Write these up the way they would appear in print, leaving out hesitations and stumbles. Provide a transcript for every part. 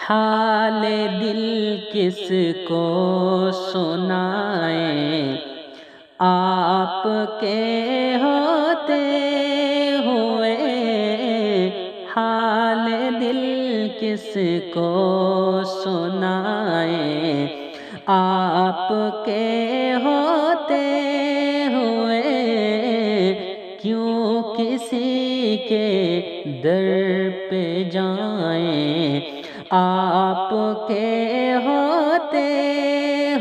حال دل کس کو سنائیں، آپ کے ہوتے ہوئے حال دل کس کو سنائیں، آپ کے ہوتے ہوئے کیوں کسی کے در پہ جائیں، آپ کے ہوتے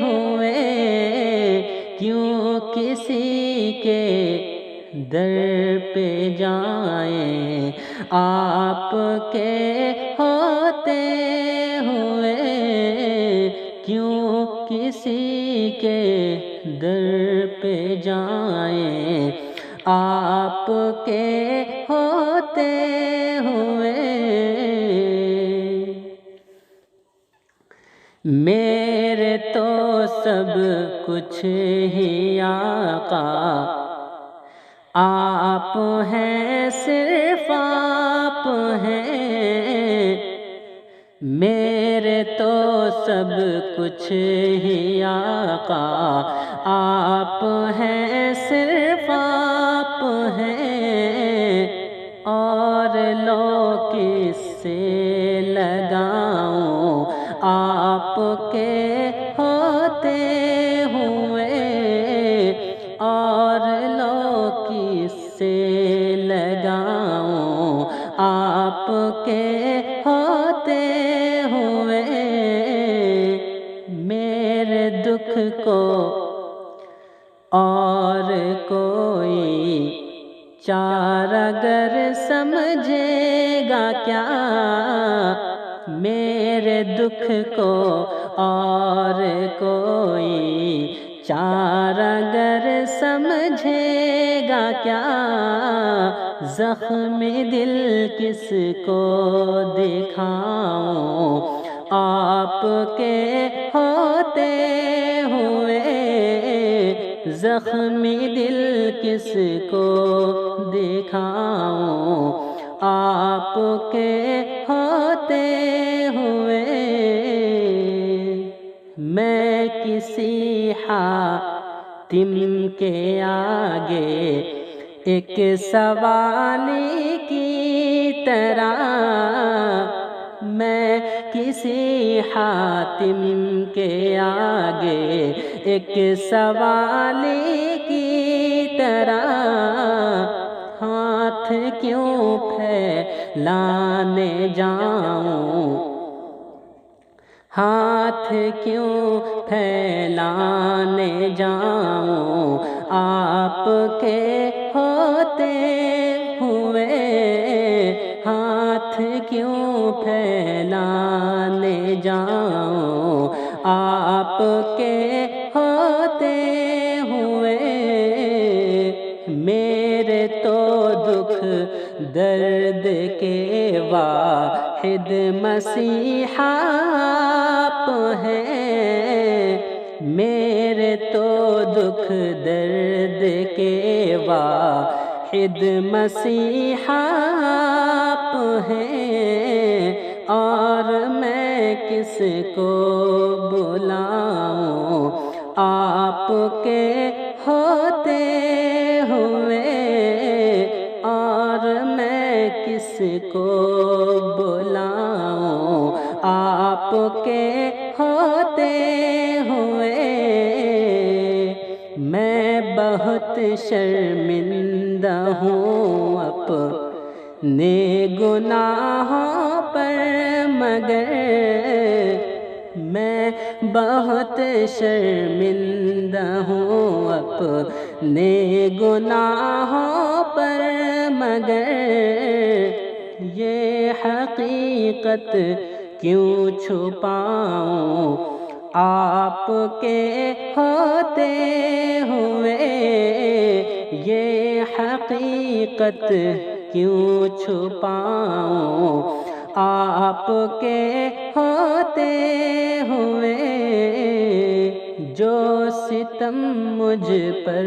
ہوئے کیوں کسی کے در پہ جائیں، آپ کے ہوتے ہوئے کیوں کسی کے در پہ جائیں، آپ کے ہوتے ہوئے میرے تو سب کچھ ہی آقا آپ ہیں، صرف آپ ہیں، میرے تو سب کچھ ہی آقا آپ ہیں، صرف آپ ہیں، اور لو کس سے لگاؤں آپ کے ہوتے ہوئے، اور لو کس سے لگاؤں آپ کے ہوتے ہوئے، میرے دکھ کو اور کوئی چارہ گر سمجھے گا کیا، میرے دکھ کو اور کوئی چارہ گر سمجھے گا کیا، زخم دل کس کو دکھاؤں آپ کے ہوتے ہوئے، زخم دل کس کو دکھاؤں آپ کے ہوتے ہوئے، میں کسی حاتم کے آگے ایک سوالی کی طرح، میں کسی حاتم کے آگے ایک سوالی کی طرح ہاتھ کیوں پھیلانے جاؤں، ہاتھ کیوں پھیلانے جاؤں آپ کے ہوتے ہوئے، ہاتھ کیوں پھیلانے جاؤں آپ کے ہوتے ہوئے، میرے تو دکھ درد کے واحد مسیحا آپ ہیں، میرے تو دکھ درد کے واحد مسیحا آپ ہیں، اور میں کس کو بلاؤں آپ کے ہوتے ہوئے، اور میں کس کو بلاؤں آپ کے ہوتے ہوئے، میں بہت شرمندہ ہوں اپنے گناہوں پر، مگر میں بہت شرمندہ ہوں اپنے گناہوں پر، مگر یہ حقیقت کیوں چھپاؤں آپ کے ہوتے ہوئے، یہ حقیقت کیوں چھپاؤں آپ کے ہوتے ہوئے، جو ستم مجھ پر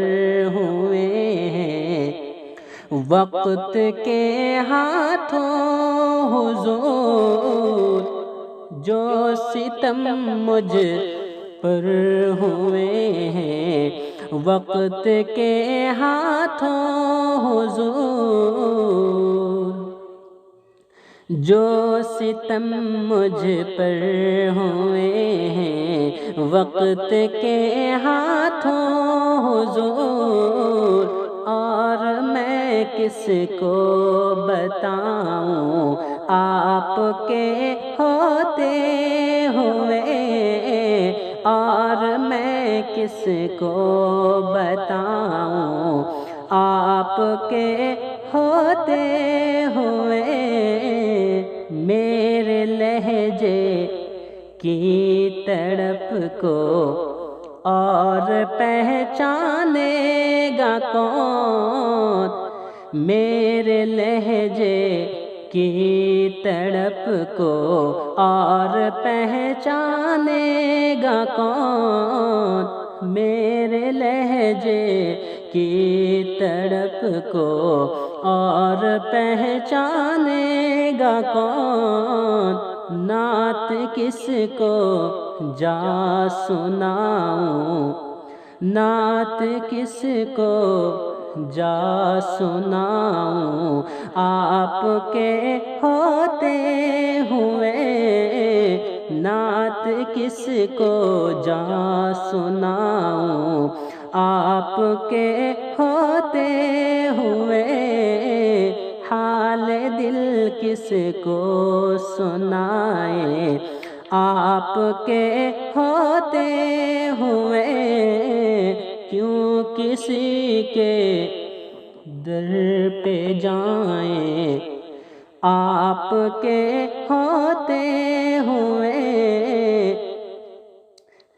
ہوئے ہیں وقت کے ہاتھوں حضور، جو ستم مجھ پر ہوئے ہیں وقت کے ہاتھوں حضور، جو ستم مجھ پر ہوئے ہیں وقت کے ہاتھوں حضور، اور میں کس کو بتاؤں آپ کے ہوتے ہوئے، اور میں کس کو بتاؤں آپ کے ہوتے ہوئے، میرے لہجے کی تڑپ کو اور پہچانے گا کون، میرے لہجے کی تڑپ کو اور پہچانے گا کون، میرے لہجے کی تڑپ کو اور پہچانے گا کون، نعت کس کو جا سناؤں، نعت کس کو جا سناؤں آپ کے ہوتے ہوئے، نعت کس کو جا سناؤں آپ کے ہوتے ہوئے، حال دل کس کو سنائیں آپ کے ہوتے ہوئے، کیوں کسی کے در پہ جائیں آپ کے ہوتے ہوئے،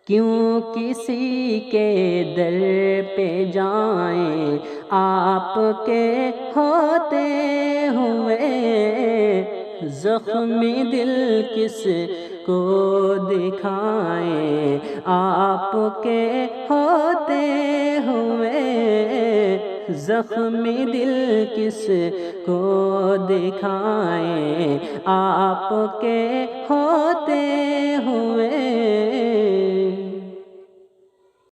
کیوں کسی کے در پہ جائیں آپ کے ہوتے ہوئے، زخمی دل کس کو دکھائیں آپ کے ہوتے ہوئے، زخمی دل کس کو دکھائیں آپ کے ہوتے ہوئے۔